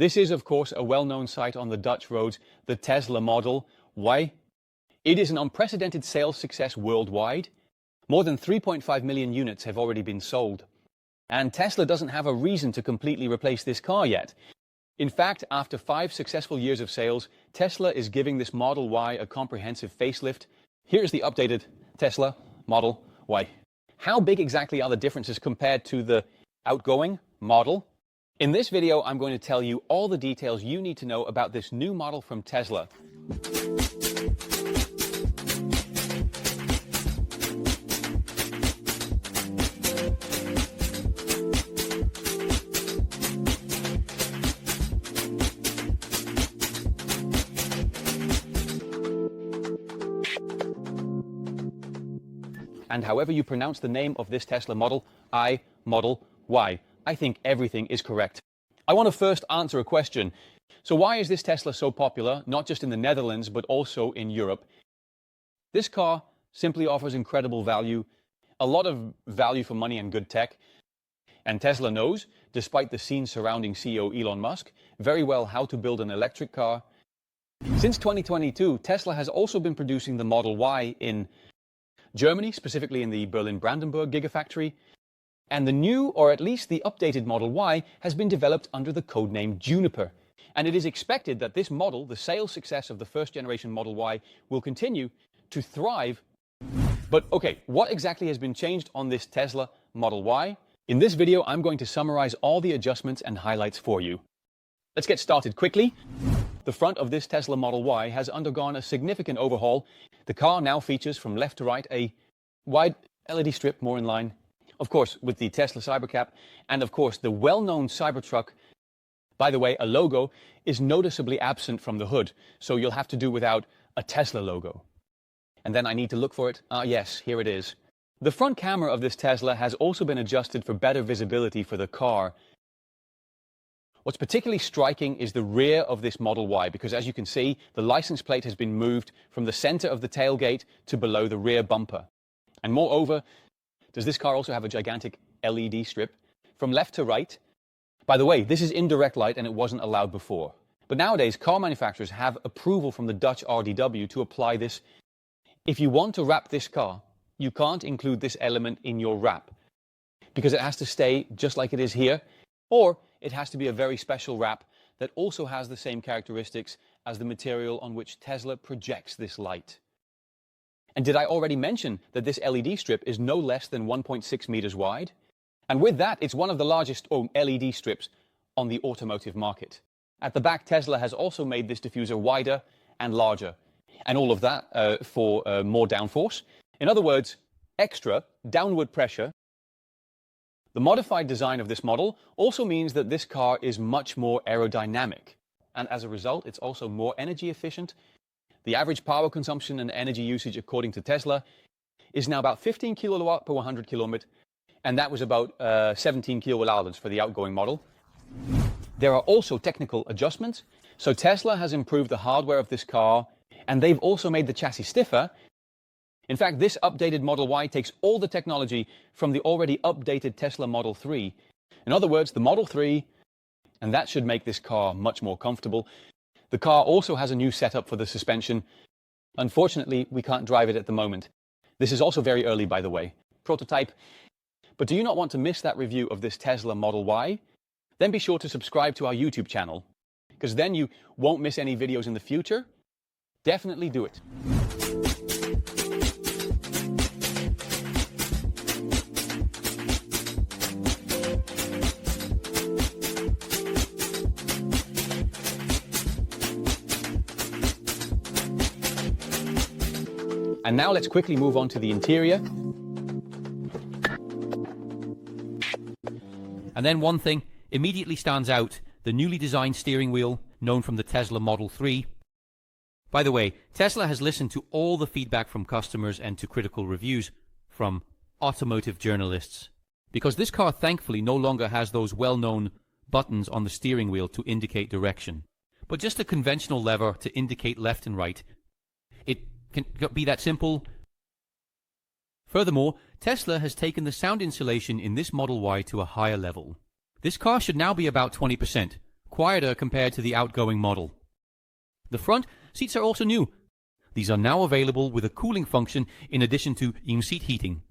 This is, of course, a well-known sight on the Dutch roads, the Tesla Model Y. It is an unprecedented sales success worldwide. More than 3.5 million units have already been sold. And Tesla doesn't have a reason to completely replace this car yet. In fact, after 5 successful years of sales, Tesla is giving this Model Y a comprehensive facelift. Here's the updated Tesla Model Y. How big exactly are the differences compared to the outgoing model? In this video, I'm going to tell you all the details you need to know about this new model from Tesla. And however you pronounce the name of this Tesla Model Y, I think everything is correct. I want to first answer a question. So why is this Tesla so popular, not just in the Netherlands, but also in Europe? This car simply offers incredible value, a lot of value for money and good tech. And Tesla knows, despite the scene surrounding CEO Elon Musk, very well how to build an electric car. Since 2022, Tesla has also been producing the Model Y in Germany, specifically in the Berlin-Brandenburg Gigafactory, and the new, or at least the updated Model Y, has been developed under the codename Juniper. And it is expected that this model, the sales success of the first generation Model Y, will continue to thrive. But okay, what exactly has been changed on this Tesla Model Y? In this video, I'm going to summarize all the adjustments and highlights for you. Let's get started quickly. The front of this Tesla Model Y has undergone a significant overhaul. The car now features from left to right a wide LED strip more in line, of course, with the Tesla Cybercab, and of course the well-known Cybertruck. By the way, a logo is noticeably absent from the hood, so you'll have to do without a Tesla logo. And then I need to look for it. Yes, here it is. The front camera of this Tesla has also been adjusted for better visibility for the car. What's particularly striking is the rear of this Model Y, because as you can see, the license plate has been moved from the center of the tailgate to below the rear bumper. And moreover, does this car also have a gigantic LED strip from left to right? By the way, this is indirect light and it wasn't allowed before. But nowadays, car manufacturers have approval from the Dutch RDW to apply this. If you want to wrap this car, you can't include this element in your wrap, because it has to stay just like it is here, or it has to be a very special wrap that also has the same characteristics as the material on which Tesla projects this light. And did I already mention that this LED strip is no less than 1.6 meters wide? And with that, it's one of the largest LED strips on the automotive market. At the back, Tesla has also made this diffuser wider and larger. And all of that for more downforce. In other words, extra downward pressure. The modified design of this model also means that this car is much more aerodynamic, and as a result, it's also more energy efficient. The average power consumption and energy usage, according to Tesla, is now about 15 kilowatt per 100 kilometer, and that was about 17 kilowatt hours for the outgoing model. There are also technical adjustments. So Tesla has improved the hardware of this car, and they've also made the chassis stiffer. In fact, this updated Model Y takes all the technology from the already updated Tesla Model 3. In other words, the Model 3, and that should make this car much more comfortable. The car also has a new setup for the suspension. Unfortunately, we can't drive it at the moment. This is also very early, by the way. Prototype. But do you not want to miss that review of this Tesla Model Y? Then be sure to subscribe to our YouTube channel, because then you won't miss any videos in the future. Definitely do it. And now let's quickly move on to the interior. And then one thing immediately stands out, the newly designed steering wheel, known from the Tesla Model 3. By the way, Tesla has listened to all the feedback from customers and to critical reviews from automotive journalists, because this car thankfully no longer has those well-known buttons on the steering wheel to indicate direction, but just a conventional lever to indicate left and right. It can be that simple. Furthermore, Tesla has taken the sound insulation in this Model Y to a higher level. This car should now be about 20% quieter compared to the outgoing model. The front seats are also new. These are now available with a cooling function in addition to in-seat heating.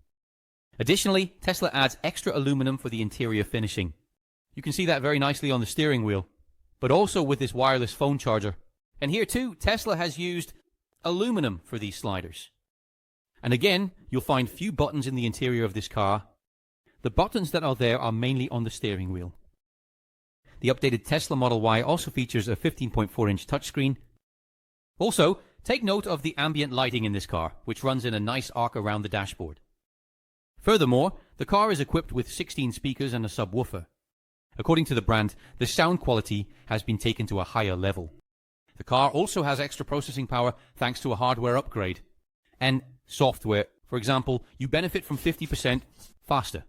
Additionally, Tesla adds extra aluminum for the interior finishing. You can see that very nicely on the steering wheel, but also with this wireless phone charger. And here too, Tesla has used aluminum for these sliders. And again, you'll find few buttons in the interior of this car. The buttons that are there are mainly on the steering wheel. The updated Tesla Model Y also features a 15.4-inch touchscreen. Also, take note of the ambient lighting in this car, which runs in a nice arc around the dashboard. Furthermore, the car is equipped with 16 speakers and a subwoofer. According to the brand, the sound quality has been taken to a higher level. The car also has extra processing power thanks to a hardware upgrade. And software, for example, you benefit from 50% faster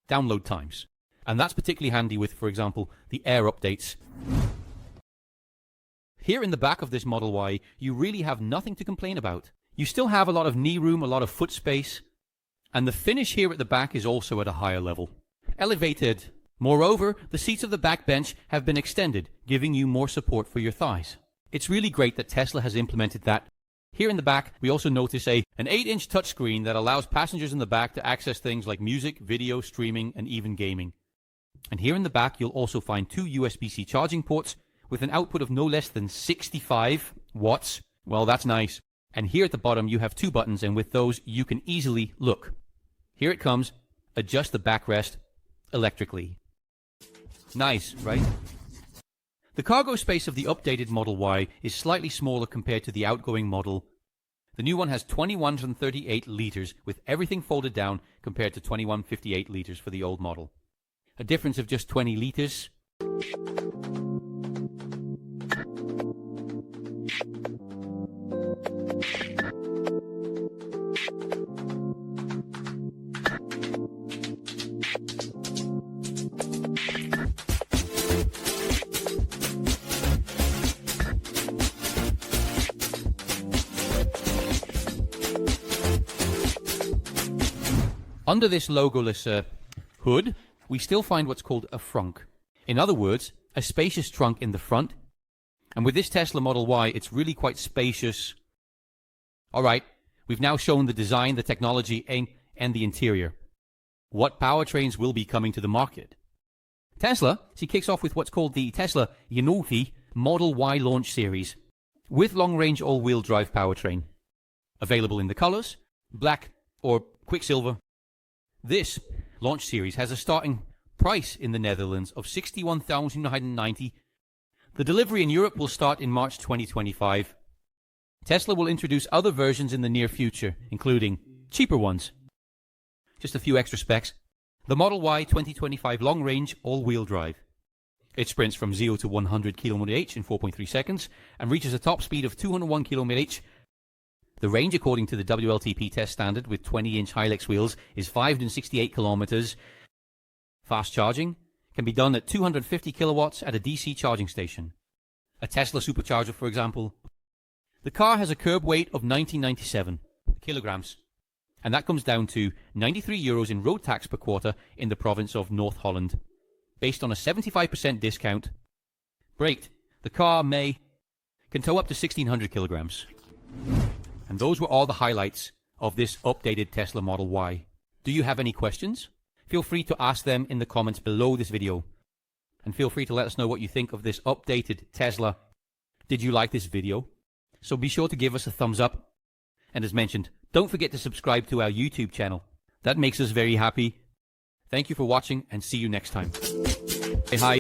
download times. And that's particularly handy with, for example, the Air updates. Here in the back of this Model Y, you really have nothing to complain about. You still have a lot of knee room, a lot of foot space, and the finish here at the back is also at a higher level. Elevated. Moreover, the seats of the back bench have been extended, giving you more support for your thighs. It's really great that Tesla has implemented that. Here in the back, we also notice an 8-inch touchscreen that allows passengers in the back to access things like music, video, streaming, and even gaming. And here in the back, you'll also find 2 USB-C charging ports with an output of no less than 65 watts. Well, that's nice. And here at the bottom, you have 2 buttons, and with those, you can easily look. Here it comes. Adjust the backrest electrically. Nice, right? The cargo space of the updated Model Y is slightly smaller compared to the outgoing model. The new one has 2138 liters with everything folded down compared to 2158 liters for the old model. A difference of just 20 liters. Under this logoless hood, we still find what's called a frunk. In other words, a spacious trunk in the front. And with this Tesla Model Y, it's really quite spacious. Alright, we've now shown the design, the technology, and the interior. What powertrains will be coming to the market? Tesla, she kicks off with what's called the Tesla Model Y launch series, with long-range all-wheel drive powertrain. Available in the colors, black or quicksilver. This launch series has a starting price in the Netherlands of $61,990. The delivery in Europe will start in March 2025. Tesla will introduce other versions in the near future, including cheaper ones. Just a few extra specs. The Model Y 2025 long-range all-wheel drive. It sprints from 0 to 100 km/h in 4.3 seconds and reaches a top speed of 201 km/h. The range, according to the WLTP test standard with 20-inch Hilux wheels, is 568 kilometers. Fast charging can be done at 250 kilowatts at a DC charging station. A Tesla supercharger, for example. The car has a curb weight of 1997 kilograms, and that comes down to 93 euros in road tax per quarter in the province of North Holland. Based on a 75% discount, braked, the car can tow up to 1,600 kilograms. And those were all the highlights of this updated Tesla Model Y. Do you have any questions? Feel free to ask them in the comments below this video. And feel free to let us know what you think of this updated Tesla. Did you like this video? So be sure to give us a thumbs up. And as mentioned, don't forget to subscribe to our YouTube channel. That makes us very happy. Thank you for watching and see you next time. Hey, hi.